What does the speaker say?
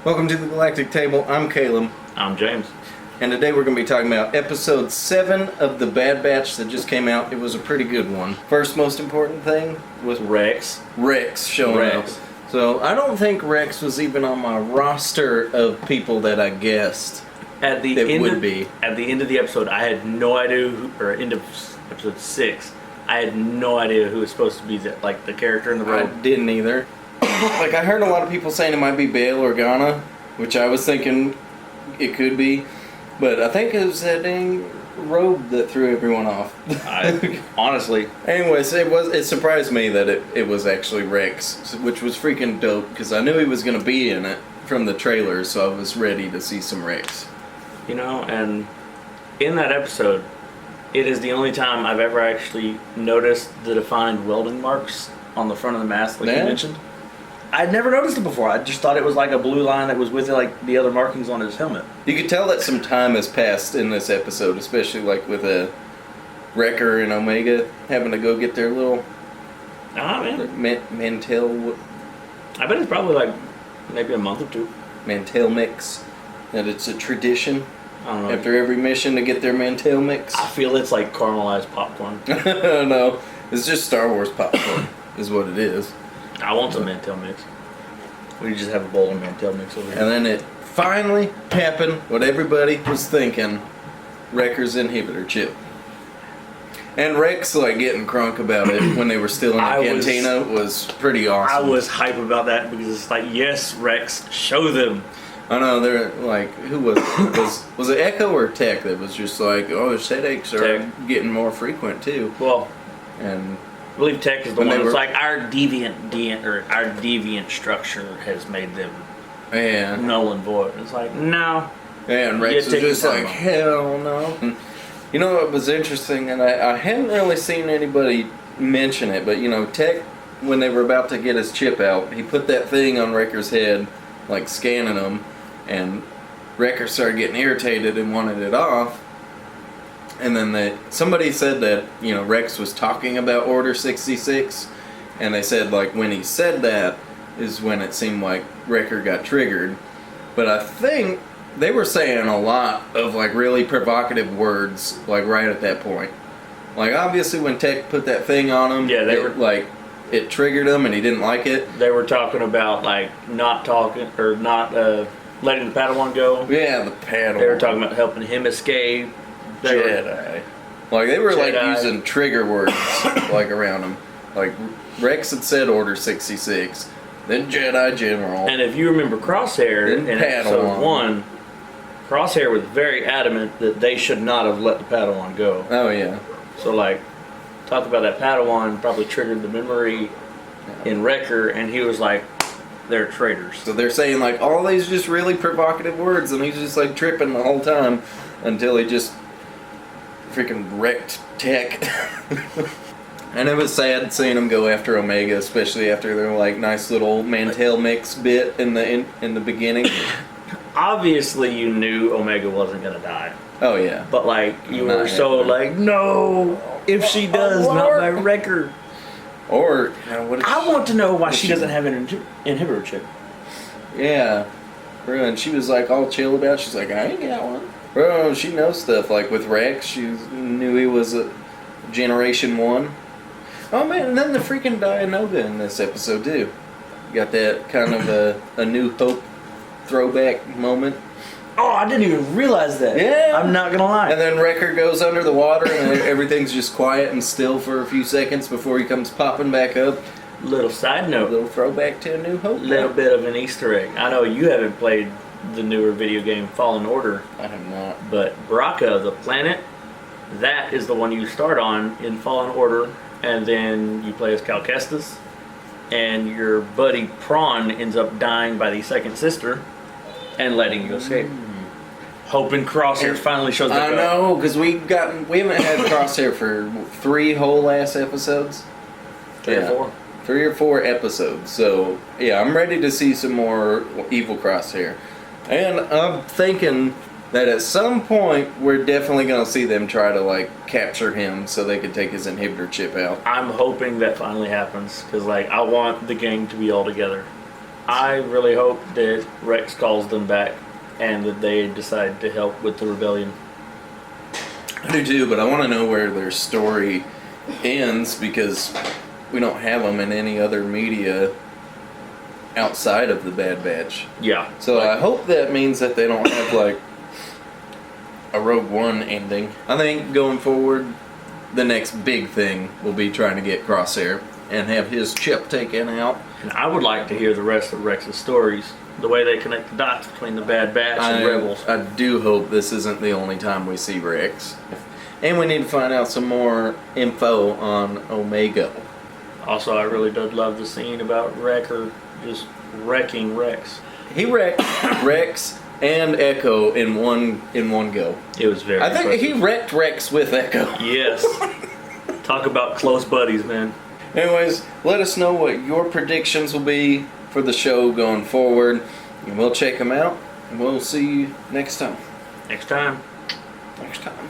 Welcome to the Galactic Table. I'm Caleb. I'm James. And today we're going to be talking about episode 7 of The Bad Batch that just came out. It was a pretty good one. First most important thing was Rex showing up. So I don't think Rex was even on my roster of people that I guessed at the that end would of, be. At the end of the episode, I had no idea or end of episode 6, I had no idea who was supposed to be the character in the I robe. didn't either. Like, I heard a lot of people saying it might be Bail Organa, which I was thinking it could be. But I think it was that dang robe that threw everyone off. Honestly. Anyways, it surprised me that it was actually Rex, which was freaking dope, because I knew he was going to be in it from the trailer, so I was ready to see some Rex. You know, and in that episode, it is the only time I've ever actually noticed the defined welding marks on the front of the mask, like you mentioned. I'd never noticed it before. I just thought it was like a blue line that was with like the other markings on his helmet. You could tell that some time has passed in this episode, especially like with Wrecker and Omega having to go get their little Mantel. I bet it's probably like maybe a month or two. Mantel mix. That it's a tradition I don't know. after every mission to get their Mantel mix. I feel it's like caramelized popcorn. No, it's just Star Wars popcorn is what it is. I want some Mantel mix. We just have a bowl of Mantel mix over here. And then it finally happened, what everybody was thinking, Wrecker's inhibitor chip. And Rex, like, getting crunk about it when they were still in the cantina was pretty awesome. I was hype about that because it's like, yes, Rex, show them. I know, they're like, who was it Echo or Tech that was just like, oh, his headaches are getting more frequent too. Well, and I believe Tech is the one that's like, our deviant structure has made them null and void. It's like, no. Yeah, and Rex was just like, hell no. And you know what was interesting, and I hadn't really seen anybody mention it, but you know, Tech, when they were about to get his chip out, he put that thing on Wrecker's head, like scanning him, and Wrecker started getting irritated and wanted it off. And then somebody said that, you know, Rex was talking about Order 66, and they said, like, when he said that is when it seemed like Wrecker got triggered. But I think they were saying a lot of, like, really provocative words, like, right at that point. Like, obviously when Tech put that thing on him, it triggered him and he didn't like it. They were talking about, like, not talking, or not letting the Padawan go. Yeah, the Padawan. They were talking about helping him escape. Jedi. Like, they were like using trigger words like around him. Like, Rex had said Order 66, then Jedi General. And if you remember Crosshair in episode 1, Crosshair was very adamant that they should not have let the Padawan go. Oh yeah. So like, talk about that Padawan probably triggered the memory in Wrecker, and he was like, they're traitors. So they're saying like all these just really provocative words, and he's just like tripping the whole time until he just freaking wrecked Tech. And it was sad seeing him go after Omega, especially after their like nice little Mantel mix bit in the beginning. Obviously you knew Omega wasn't gonna die. Oh yeah. But like you were so like, no, if she does, not by Wrecker. Or I want to know why she doesn't have an inhibitor chip. Yeah. And she was like all chill about it. She's like, I ain't got one. Bro, she knows stuff. Like with Rex, she knew he was a Generation 1. Oh man, and then the freaking Dianoga in this episode too. Got that kind of a New Hope throwback moment. Oh, I didn't even realize that. Yeah. I'm not gonna lie. And then Wrecker goes under the water and everything's just quiet and still for a few seconds before he comes popping back up. Little side note. Little throwback to A New Hope. Little bit of an Easter egg. I know you haven't played the newer video game Fallen Order. I have not. But Bracca, the planet, that is the one you start on in Fallen Order, and then you play as Cal Kestis, and your buddy Prawn ends up dying by the second sister and letting you escape. Hoping Crosshair finally shows up. I know, because we haven't had Crosshair for 3 whole ass episodes. 3 or 4. 3 or 4 episodes. So yeah, I'm ready to see some more evil Crosshair. And I'm thinking that at some point we're definitely going to see them try to like capture him so they can take his inhibitor chip out. I'm hoping that finally happens because like I want the gang to be all together. I really hope that Rex calls them back and that they decide to help with the rebellion. I do too, but I want to know where their story ends because we don't have them in any other media outside of the Bad Batch. Yeah. So I hope that means that they don't have like a Rogue One ending. I think going forward, the next big thing will be trying to get Crosshair and have his chip taken out. And I would like to hear the rest of Rex's stories, the way they connect the dots between the Bad Batch and Rebels. I do hope this isn't the only time we see Rex. And we need to find out some more info on Omega. Also, I really did love the scene about Wrecker just wrecking Rex. He wrecked Rex and Echo in one go. It was very I think impressive. he wrecked Rex with Echo. Yes. Talk about close buddies, man. Anyways, let us know what your predictions will be for the show going forward. And we'll check them out. And we'll see you next time. Next time. Next time.